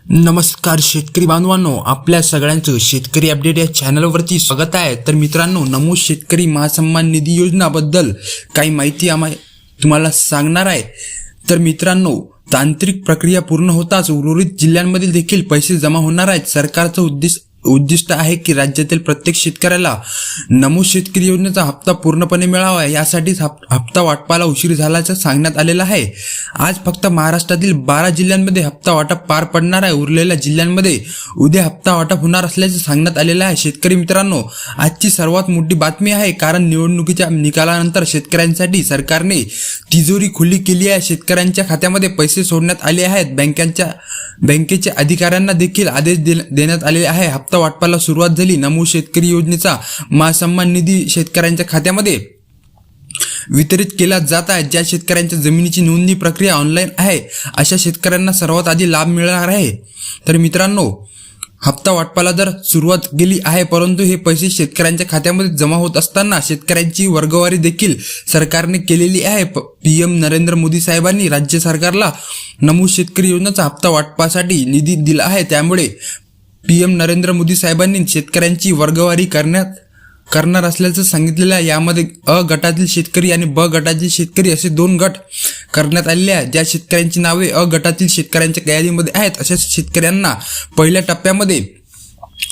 नमस्कार शेतकरी बांधवांनो, आपल्या सगळ्यांचं शेतकरी अपडेट या चॅनलवरती स्वागत आहे। तर मित्रांनो, नमो शेतकरी महासन्मान निधी योजनाबद्दल काही माहिती तुम्हाला सांगणार आहे। तर मित्रांनो, तांत्रिक प्रक्रिया पूर्ण होताच उर्वरित जिल्ह्यांमध्ये देखील पैसे जमा होणार आहेत। सरकारचं उद्दिष्ट आहे की राज्यातील प्रत्येक शेतकऱ्याला नमो शेतकरी योजनेचा हप्ता पूर्णपणे मिळावा। यासाठीच हप्ता वाटपाला उशीर झाल्याचं सांगण्यात आलेलं आहे। आज फक्त महाराष्ट्रातील 12 जिल्ह्यांमध्ये हप्ता वाटप पार पडणार आहे। उरलेल्या जिल्ह्यांमध्ये उद्या हप्ता वाटप होणार असल्याचं सांगण्यात आलेलं आहे। शेतकरी मित्रांनो, आजची सर्वात मोठी बातमी आहे, कारण निवडणुकीच्या निकालानंतर शेतकऱ्यांसाठी सरकारने तिजोरी खुली केली आहे। शेतकऱ्यांच्या खात्यामध्ये पैसे सोडण्यात आले आहेत। बँकेच्या अधिकाऱ्यांना देखील आदेश देण्यात आलेले आहे। हप्ता वाटपाला सुरुवात झाली। नमो शेतकरी योजनेचा महासन्मान निधी शेतकऱ्यांच्या खात्यामध्ये वितरित केला जात आहे। ज्या शेतकऱ्यांच्या जमिनीची नोंदणी प्रक्रिया ऑनलाईन आहे, अशा शेतकऱ्यांना सर्वात आधी लाभ मिळणार आहे। तर मित्रांनो, हप्ता वाटपाला जर सुरुवात केली आहे, परंतु हे पैसे शेतकऱ्यांच्या खात्यामध्ये जमा होत असताना शेतकऱ्यांची वर्गवारी देखील सरकारने केलेली आहे। पीएम नरेंद्र मोदी साहेबांनी राज्य सरकारला नमो शेतकरी योजनेचा हप्ता वाटपासाठी निधी दिला आहे। त्यामुळे पीएम नरेंद्र मोदी साहेबांनी शेतकऱ्यांची वर्गवारी करणार असल्याचं सांगितलेलं आहे। यामध्ये अ गटातील शेतकरी आणि ब गटातील शेतकरी असे 2 गट करण्यात आलेले आहेत। ज्या शेतकऱ्यांची नावे अ गटातील शेतकऱ्यांच्या यादीमध्ये आहेत, अशा शेतकऱ्यांना पहिल्या टप्प्यामध्ये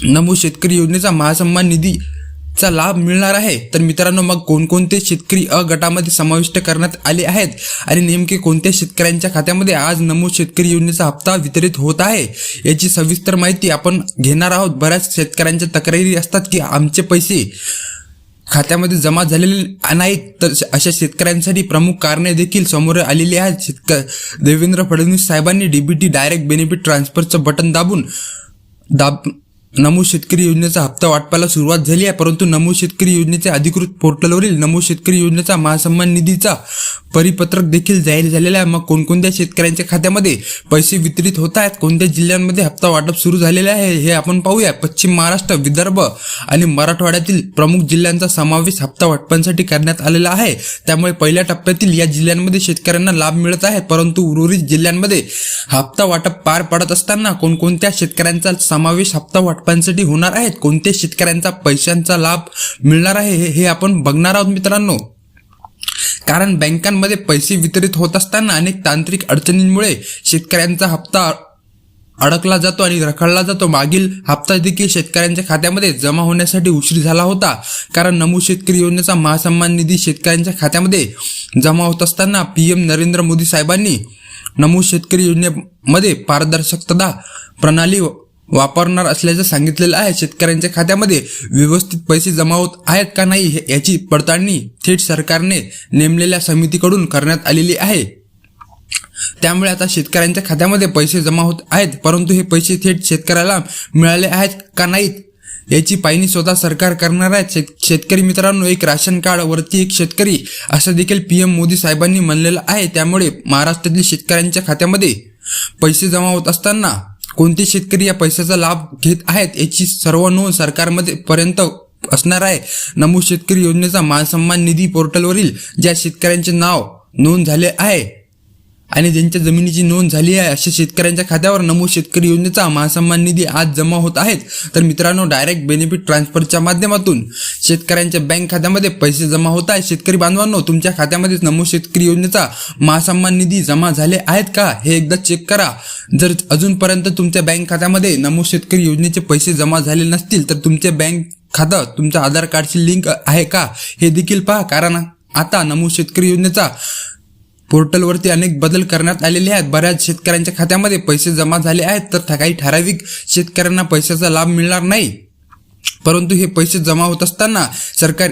नमो शेतकरी योजनेचा महासन्मान निधीचा लाभ मिळणार आहे। तर मित्रांनो, मग कोणकोणते शेतकरी अ गटामध्ये समाविष्ट करण्यात आले आहेत आणि नेमके कोणत्या शेतकऱ्यांच्या खात्यामध्ये आज नमो शेतकरी योजनेचा हप्ता वितरित होत आहे, याची सविस्तर माहिती आपण घेणार आहोत। बऱ्याच शेतकऱ्यांच्या तक्रारी असतात की आमचे पैसे खात्यामध्ये जमा झालेले नाहीत। तर अशा शेतकऱ्यांसाठी प्रमुख कारणे देखील समोर आलेली आहेत। देवेंद्र फडणवीस साहेबांनी डीबीटी डायरेक्ट बेनिफिट ट्रान्सफरचं बटन दाबून नमो शेतकरी योजनेचा हप्ता वाटपाला सुरुवात झाली आहे, परंतु नमो शेतकरी योजनेच्या अधिकृत पोर्टलवरील नमो शेतकरी योजनेचा महासन्मान निधीचा परिपत्रक देखील जाहीर झालेला आहे। मग कोणकोणत्या शेतकऱ्यांच्या खात्यामध्ये पैसे वितरित होत आहेत, कोणत्या जिल्ह्यांमध्ये हप्ता वाटप सुरू झालेले आहे, हे आपण पाहूया। पश्चिम महाराष्ट्र, विदर्भ आणि मराठवाड्यातील प्रमुख जिल्ह्यांचा समावेश हप्ता वाटपांसाठी करण्यात आलेला आहे। त्यामुळे पहिल्या टप्प्यातील या जिल्ह्यांमध्ये शेतकऱ्यांना लाभ मिळत आहे, परंतु उर्वरित जिल्ह्यांमध्ये हप्ता वाटप पार पडत असताना कोणकोणत्या शेतकऱ्यांचा समावेश हप्ता वाटपांसाठी होणार आहेत, कोणत्या शेतकऱ्यांचा पैशांचा लाभ मिळणार आहे, हे आपण बघणार आहोत मित्रांनो। कारण बँकांमध्ये पैसे वितरित होत असताना अनेक तांत्रिक अडचणींमुळे शेतकऱ्यांचा हप्ता अडकला जातो आणि रखडला जातो। मागील हप्ता देखील शेतकऱ्यांच्या खात्यामध्ये जमा होण्यासाठी उशीर झाला होता, कारण नमो शेतकरी योजनेचा महासन्मान निधी शेतकऱ्यांच्या खात्यामध्ये जमा होत असताना पीएम नरेंद्र मोदी साहेबांनी नमो शेतकरी योजनेमध्ये पारदर्शकता प्रणाली वापरणार असल्याचं सांगितलेलं आहे। शेतकऱ्यांच्या खात्यामध्ये व्यवस्थित पैसे जमा होत आहेत का नाही, याची पडताळणी थेट सरकारने नेमलेल्या समितीकडून करण्यात आलेली आहे। त्यामुळे आता शेतकऱ्यांच्या खात्यामध्ये पैसे जमा होत आहेत, परंतु हे पैसे थेट शेतकऱ्याला मिळाले आहेत का नाहीत, याची पाहणी स्वतः सरकार करणार आहे। शेतकरी मित्रांनो, एक राशन कार्ड वरती एक शेतकरी असं देखील पीएम मोदी साहेबांनी म्हणलेलं आहे। त्यामुळे महाराष्ट्रातील शेतकऱ्यांच्या खात्यामध्ये पैसे जमा होत असताना कोणते शेतकरी या पैशाचा लाभ घेत आहेत, याची सर्व नोंद सरकारमध्ये पर्यंत असणार आहे। नमो शेतकरी योजनेचा महासन्मान निधी पोर्टलवरील ज्या शेतकऱ्यांचे नाव नोंद झाले आहे आणि ज्यांच्या जमिनीची नोंद झाली आहे, अशा शेतकऱ्यांच्या खात्यावर नमो शेतकरी योजनेचा महासन्मान निधी आज जमा होत आहेत। तर मित्रांनो, डायरेक्ट बेनिफिट ट्रान्सफरच्या माध्यमातून शेतकऱ्यांच्या बँक खात्यामध्ये पैसे जमा होत आहेत। शेतकरी बांधवांनो, तुमच्या खात्यामध्ये नमो शेतकरी योजनेचा महासन्मान निधी जमा झाले आहेत का, हे एकदा चेक करा। जर अजूनपर्यंत तुमच्या बँक खात्यामध्ये नमो शेतकरी योजनेचे पैसे जमा झाले नसतील, तर तुमचे बँक खातं तुमच्या आधार कार्डशी लिंक आहे का, हे देखील पहा। कारण आता नमो शेतकरी योजनेचा पोर्टलवरती अनेक बदल करण्यात आलेले आहेत। बऱ्याच शेतकऱ्यांच्या खात्यामध्ये पैसे जमा झाले आहेत, तर काही ठराविक शेतकऱ्यांना पैशाचा लाभ मिळणार नाही। परंतु हे पैसे जमा होत असताना सरकार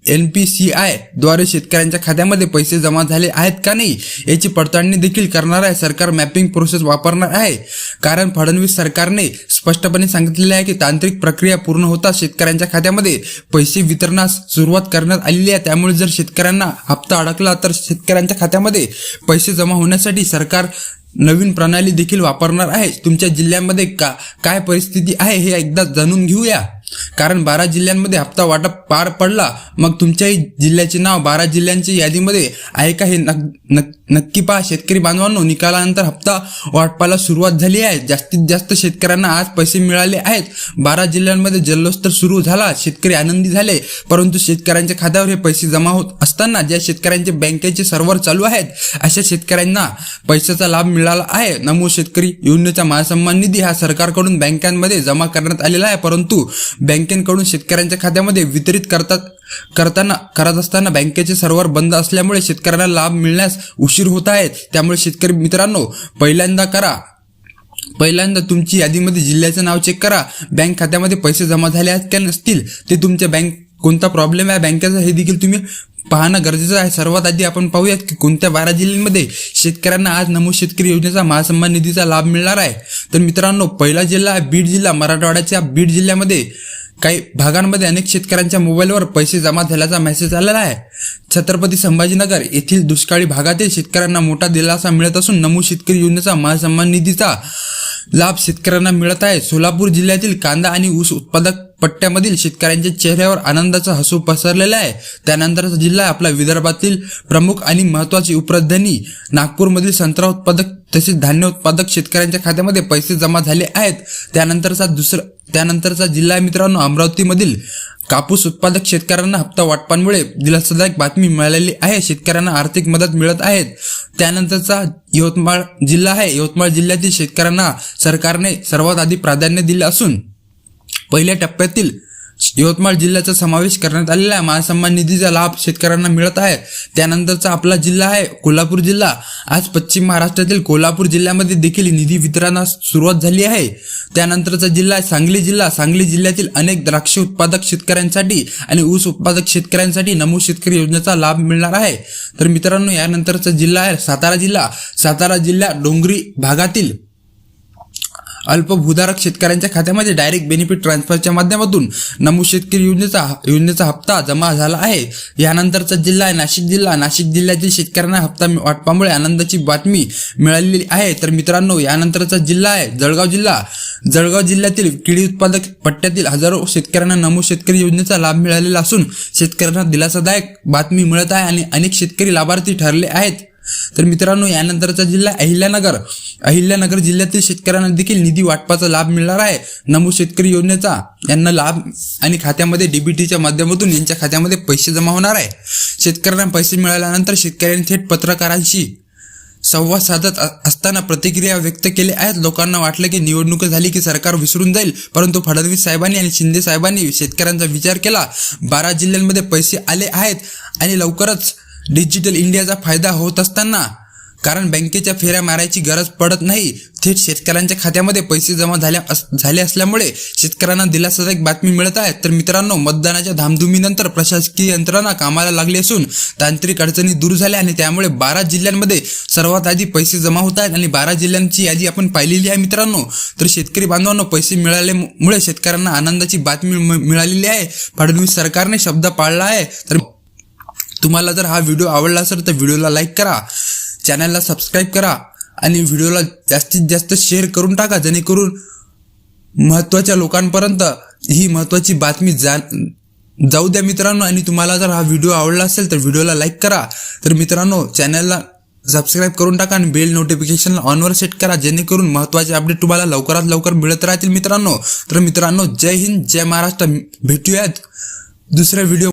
NPCI द्वारे शेतकऱ्यांच्या खात्यामध्ये पैसे जमा झाले आहेत का नाही, याची पडताळणी देखील करणार आहे। सरकार मॅपिंग प्रोसेस वापरणार आहे, कारण फडणवीस सरकारने स्पष्टपणे सांगितलेले आहे की तांत्रिक प्रक्रिया पूर्ण होताच शेतकऱ्यांच्या खात्यामध्ये पैसे वितरणास सुरुवात करण्यात आलेली आहे। त्यामुळे जर शेतकऱ्यांना हप्ता अडकला, तर शेतकऱ्यांच्या खात्यामध्ये पैसे जमा होण्यासाठी सरकार नवीन प्रणाली देखील वापरणार आहे। तुमच्या जिल्ह्यामध्ये काय परिस्थिती आहे, हे एकदा जाणून घेऊया। कारण 12 जिल्ह्यांमध्ये हप्ता वाटप पार पडला, मग तुमच्याही जिल्ह्याचे नाव 12 जिल्ह्यांच्या यादीमध्ये आहे का, हे नक्की पहा. शेतकरी बांधवांनो, निकालानंतर हप्ता वाटपाला सुरुवात झाली आहे. जास्तीत जास्त शेतकऱ्यांना आज पैसे मिळाले आहेत. 12 जिल्ह्यांमध्ये जल्लोष तर सुरू झाला. शेतकरी आनंदी झाले, परंतु शेतकऱ्यांच्या खात्यावर हे पैसे जमा होत असताना ज्या शेतकऱ्यांचे बँकेचे सर्व्हर चालू आहेत अशा शेतकऱ्यांना पैशाचा लाभ मिळाला आहे. नमो शेतकरी योजनेचा महासन्मान निधी हा सरकारकडून बँकांमध्ये जमा करण्यात आलेला आहे, परंतु बँकेकडून शेतकऱ्यांच्या खात्यामध्ये वितरित करत असताना बँकेचे सर्व्हर बंद असल्यामुळे शेतकऱ्यांना लाभ मिळण्यास उशीर होत आहे. त्यामुळे शेतकरी मित्रांनो, पहिल्यांदा तुमची यादीमध्ये जिल्ह्याचं नाव चेक करा. बँक खात्यामध्ये पैसे जमा झाले आहेत का नसतील ते तुमच्या कोणता प्रॉब्लेम आहे बँकेचा हे देखील तुम्ही पाहणं गरजेचं आहे. सर्वात आधी आपण पाहूयात की कोणत्या 12 जिल्ह्यांमध्ये शेतकऱ्यांना आज नमो शेतकरी योजनेचा महासन्मान निधीचा लाभ मिळणार आहे. तर मित्रांनो, पहिला जिल्हा आहे बीड जिल्हा. मराठवाड्याच्या बीड जिल्ह्यामध्ये काही भागांमध्ये अनेक शेतकऱ्यांच्या मोबाईलवर पैसे जमा झाल्याचा मेसेज आलेला आहे. छत्रपती संभाजीनगर येथील दुष्काळी भागातील शेतकऱ्यांना मोठा दिलासा मिळत असून नमो शेतकरी योजनेचा महासन्मान निधीचा लाभ शेतकऱ्यांना मिळत आहे. सोलापूर जिल्ह्यातील कांदा आणि ऊस उत्पादक पट्ट्यामधील शेतकऱ्यांच्या चेहऱ्यावर आनंदाचा हसू पसरलेला आहे. त्यानंतरचा जिल्हा आपला विदर्भातील प्रमुख आणि महत्त्वाची उपराजधानी नागपूरमधील संत्रा उत्पादक तसेच धान्य उत्पादक शेतकऱ्यांच्या खात्यामध्ये पैसे जमा झाले आहेत. त्यानंतरचा जिल्हा आहे मित्रांनो अमरावतीमधील कापूस उत्पादक शेतकऱ्यांना हप्ता वाटपांमुळे दिलासादायक बातमी मिळालेली आहे. शेतकऱ्यांना आर्थिक मदत मिळत आहे. त्यानंतरचा यवतमाळ जिल्हा आहे. यवतमाळ जिल्ह्यातील शेतकऱ्यांना सरकारने सर्वात आधी प्राधान्य दिले असून पहिल्या टप्प्यातील यवतमाळ जिल्ह्याचा समावेश करण्यात आलेला आहे. महासन्मान निधीचा लाभ शेतकऱ्यांना मिळत आहे. त्यानंतरचा आपला जिल्हा आहे कोल्हापूर जिल्हा. आज पश्चिम महाराष्ट्रातील कोल्हापूर जिल्ह्यामध्ये देखील निधी वितरणास सुरुवात झाली आहे. त्यानंतरचा जिल्हा आहे सांगली जिल्हा. सांगली जिल्ह्यातील अनेक द्राक्ष उत्पादक शेतकऱ्यांसाठी आणि ऊस उत्पादक शेतकऱ्यांसाठी नमो शेतकरी योजनेचा लाभ मिळणार आहे. तर मित्रांनो, यानंतरचा जिल्हा आहे सातारा जिल्हा. सातारा जिल्हा डोंगरी भागातील अल्पभूधारक शेतकऱ्यांच्या खात्यामध्ये डायरेक्ट बेनिफिट ट्रान्सफरच्या माध्यमातून नमो शेतकरी योजनेचा हप्ता जमा झाला आहे. यानंतरचा जिल्हा आहे नाशिक जिल्हा. नाशिक जिल्ह्यातील शेतकऱ्यांना हप्ता वाटपामुळे आनंदाची बातमी मिळालेली आहे. तर मित्रांनो, यानंतरचा जिल्हा आहे जळगाव जिल्हा. जळगाव जिल्ह्यातील केळी उत्पादक पट्ट्यातील हजारो शेतकऱ्यांना नमो शेतकरी योजनेचा लाभ मिळालेला असून शेतकऱ्यांना दिलासादायक बातमी मिळत आहे आणि अनेक शेतकरी लाभार्थी ठरले आहेत. तर मित्रांनो, यानंतरचा जिल्हा अहिल्यानगर. अहिल्यानगर जिल्ह्यातील शेतकऱ्यांना देखील निधी वाटपाचा लाभ मिळणार आहे. नमो शेतकरी योजनेचा यांना लाभ आणि खात्यामध्ये डीबीटीच्या माध्यमातून यांच्या खात्यामध्ये पैसे जमा होणार आहे. शेतकऱ्यांना पैसे मिळाल्यानंतर शेतकऱ्यांनी थेट पत्रकारांशी संवाद साधत असताना प्रतिक्रिया व्यक्त केल्या आहेत. लोकांना वाटलं की निवडणूक झाली की सरकार विसरून जाईल, परंतु फडणवीस साहेबांनी आणि शिंदे साहेबांनी शेतकऱ्यांचा विचार केला. 12 जिल्ह्यांमध्ये पैसे आले आहेत आणि लवकरच डिजिटल इंडियाचा फायदा होत असताना कारण बँकेच्या फेऱ्या मारायची गरज पडत नाही, थेट शेतकऱ्यांच्या खात्यामध्ये पैसे जमा झाले असल्यामुळे शेतकऱ्यांना दिलासादायक बातमी मिळत आहे. तर मित्रांनो, मतदानाच्या धामधुमीनंतर प्रशासकीय यंत्रणा कामाला लागली असून तांत्रिक अडचणी दूर झाल्या आणि त्यामुळे 12 जिल्ह्यांमध्ये सर्वात आधी पैसे जमा होत आहेत आणि 12 जिल्ह्यांची यादी आपण पाहिलेली आहे मित्रांनो. तर शेतकरी बांधवांनो, पैसे मिळाल्यामुळे शेतकऱ्यांना आनंदाची बातमी मिळालेली आहे. फडणवीस सरकारने शब्द पाळला आहे. तर तुम्हाला जर हा व्हिडिओ आवडला असेल तर व्हिडिओला लाईक करा, चॅनलला सबस्क्राईब करा आणि व्हिडिओला जास्तीत जास्त शेअर करून टाका, जेणेकरून महत्त्वाच्या लोकांपर्यंत ही महत्त्वाची बातमी जाऊ द्या मित्रांनो. आणि तुम्हाला जर हा व्हिडिओ आवडला असेल तर व्हिडिओला लाईक करा. तर मित्रांनो, चॅनलला सबस्क्राईब करून टाका आणि बेल नोटिफिकेशनला ऑनवर सेट करा, जेणेकरून महत्त्वाचे अपडेट तुम्हाला लवकरात लवकर मिळत राहतील मित्रांनो. तर मित्रांनो, जय हिंद, जय महाराष्ट्र. भेटूयात दुसऱ्या व्हिडिओ